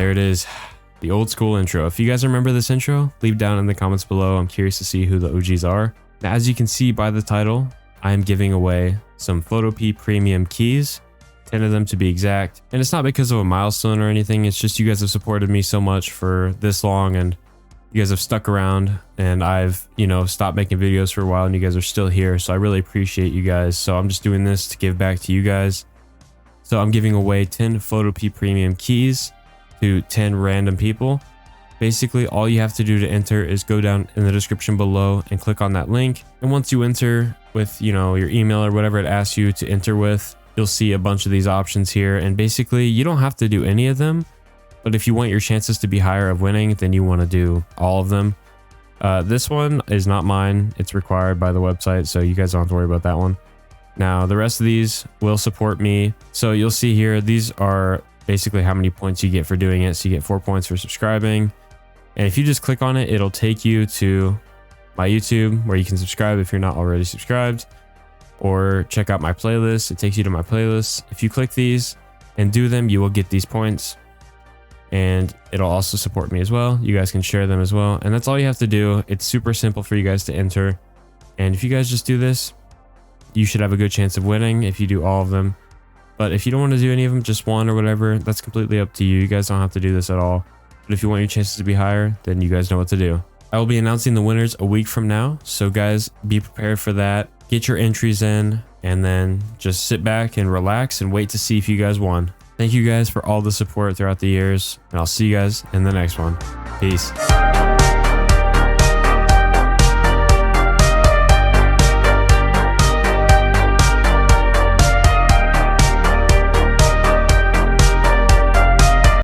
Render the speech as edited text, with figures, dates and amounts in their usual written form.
There it is. The old school intro. If you guys remember this intro, leave down in the comments below. I'm curious to see who the OGs are. Now, as you can see by the title, I am giving away some Photopea Premium Keys, 10 of them to be exact. And it's not because of a milestone or anything. It's just you guys have supported me so much for this long, and you guys have stuck around, and I've, stopped making videos for a while, and you guys are still here. So I really appreciate you guys. So I'm just doing this to give back to you guys. So I'm giving away 10 Photopea Premium Keys to 10 random people. Basically, all you have to do to enter is go down in the description below and click on that link. And once you enter with, your email or whatever it asks you to enter with, you'll see a bunch of these options here. And basically, you don't have to do any of them. But if you want your chances to be higher of winning, then you want to do all of them. This one is not mine. It's required by the website, so you guys don't have to worry about that one. Now, the rest of these will support me. So you'll see here, these are basically how many points you get for doing it. So you get 4 points for subscribing. And if you just click on it, it'll take you to my YouTube where you can subscribe if you're not already subscribed, or check out my playlist. It takes you to my playlist. If you click these and do them, you will get these points, and it'll also support me as well. You guys can share them as well. And that's all you have to do. It's super simple for you guys to enter. And if you guys just do this, you should have a good chance of winning if you do all of them. But if you don't want to do any of them, just one or whatever, that's completely up to you. You guys don't have to do this at all. But if you want your chances to be higher, then you guys know what to do. I will be announcing the winners a week from now. So guys, be prepared for that. Get your entries in, and then just sit back and relax and wait to see if you guys won. Thank you guys for all the support throughout the years, and I'll see you guys in the next one. Peace.